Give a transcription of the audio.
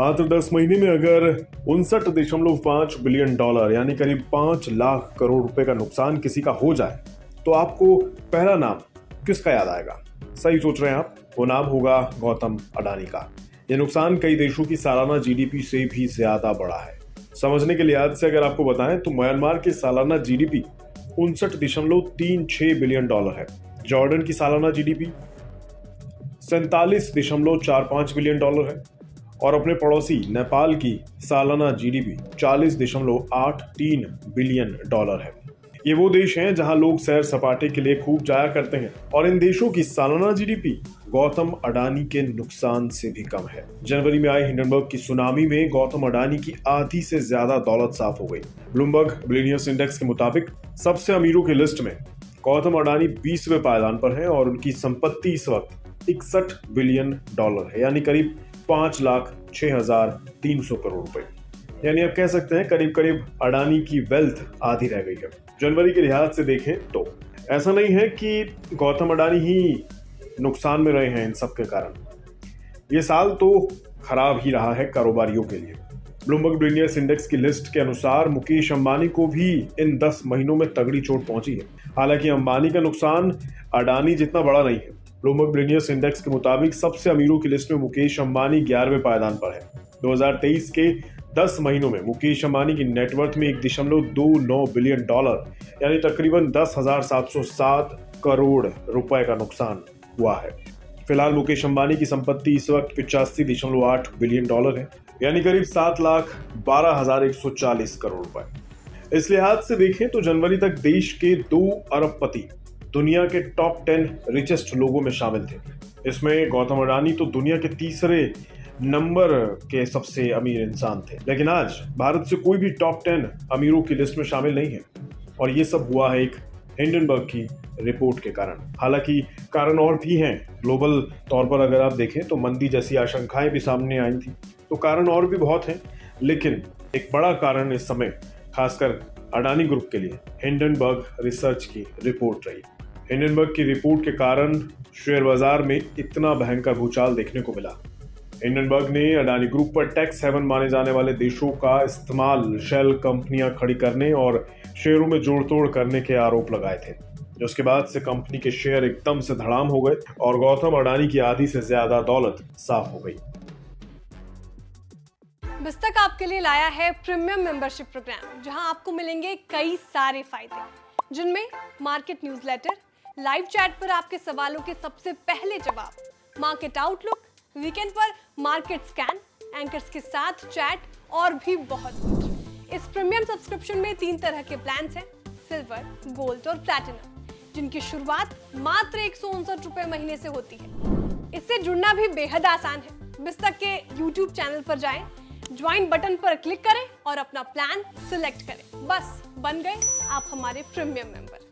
मात्र 10 महीने में अगर 59.5 बिलियन डॉलर यानी करीब 5 लाख करोड़ रुपए का नुकसान किसी का हो जाए तो आपको पहला नाम किसका याद आएगा? सही सोच रहे हैं आप, वो नाम होगा गौतम अडानी का। यह नुकसान कई देशों की सालाना जीडीपी से भी ज्यादा बड़ा है। समझने के लिहाज से अगर आपको बताएं तो म्यांमार की सालाना जीडीपी 59.36 बिलियन डॉलर है। जॉर्डन की सालाना जीडीपी 47.45 बिलियन डॉलर है और अपने पड़ोसी नेपाल की सालाना जीडीपी 40.83 बिलियन डॉलर है। ये वो देश हैं जहां लोग सैर सपाटे के लिए खूब जाया करते हैं और इन देशों की सालाना जीडीपी गौतम अडानी के नुकसान से भी कम है। जनवरी में आई हिंडनबर्ग की सुनामी में गौतम अडानी की आधी से ज्यादा दौलत साफ हो गई। ब्लूमबर्ग बिलियनियर्स इंडेक्स के मुताबिक सबसे अमीरों की लिस्ट में गौतम अडानी 20वें पायदान पर हैं और उनकी संपत्ति इस वक्त 61 बिलियन डॉलर है, यानी करीब 5,06,300 करोड़ रुपए। यानी आप कह सकते हैं करीब करीब अडानी की वेल्थ आधी रह गई है। जनवरी के लिहाज से देखें तो ऐसा नहीं है कि गौतम अडानी ही नुकसान में रहे हैं इन सब के कारण। ये साल तो खराब ही रहा है कारोबारियों के लिए। ब्लूमबर्ग बिलियनियर्स इंडेक्स की लिस्ट के अनुसार मुकेश अंबानी को भी इन 10 महीनों में तगड़ी चोट पहुंची है। हालांकि अंबानी का नुकसान अडानी जितना बड़ा नहीं है। ब्लूमबर्ग बिलियनियर्स इंडेक्स के मुताबिक सबसे अमीरों की लिस्ट में मुकेश अंबानी 11वें पायदान पर है। 2023 के 10 महीनों में मुकेश अंबानी की नेटवर्थ में 1.29 बिलियन डॉलर यानी तकरीबन 10,707 करोड़ रुपए का नुकसान हुआ है। फिलहाल मुकेश अंबानी की संपत्ति इस वक्त 85.8 बिलियन डॉलर है, यानी करीब 7,12,140 करोड़ रुपए। इस लिहाज से देखें तो जनवरी तक देश के 2 अरबपति दुनिया के टॉप 10 रिचेस्ट लोगों में शामिल थे। इसमें गौतम अडानी तो दुनिया के तीसरे नंबर के सबसे अमीर इंसान थे। लेकिन आज भारत से कोई भी टॉप 10 अमीरों की लिस्ट में शामिल नहीं है और ये सब हुआ है एक हिंडनबर्ग की रिपोर्ट के कारण। हालांकि कारण और भी हैं। ग्लोबल तौर पर अगर आप देखें तो मंदी जैसी आशंकाएं भी सामने आई थी, तो कारण और भी बहुत हैं। लेकिन एक बड़ा कारण इस समय खासकर अडानी ग्रुप के लिए हिंडनबर्ग रिसर्च की रिपोर्ट रही। हिंडनबर्ग की रिपोर्ट के कारण शेयर बाजार में इतना भयंकर भूचाल देखने को मिला। हिंडनबर्ग ने अडानी ग्रुप पर टैक्स हेवन माने जाने वाले देशों का इस्तेमाल शेल कंपनियां खड़ी करने और शेयरों में जोड़-तोड़ करने के आरोप लगाए थे, जिसके बाद से कंपनी के शेयर एकदम से धड़ाम हो गए और गौतम अडानी की आधी से ज्यादा दौलत साफ हो गई। बिस्तक आपके लिए लाया है प्रीमियम मेंबरशिप प्रोग्राम, जहां आपको मिलेंगे कई सारे फायदे, जिनमें मार्केट न्यूज़लेटर, लाइव चैट पर आपके सवालों के सबसे पहले जवाब, मार्केट आउटलुक, वीकेंड पर मार्केट स्कैन, एंकर्स के साथ चैट और भी बहुत कुछ। इस प्रीमियम सब्सक्रिप्शन में 3 तरह के प्लान्स हैं, सिल्वर, गोल्ड और प्लैटिनम, जिनकी शुरुआत मात्र 159 रुपए महीने से होती है। इससे जुड़ना भी बेहद आसान है। बिस्तक के YouTube चैनल पर जाएं, ज्वाइन बटन पर क्लिक करें और अपना प्लान सिलेक्ट करें। बस बन गए आप हमारे प्रीमियम मेंबर।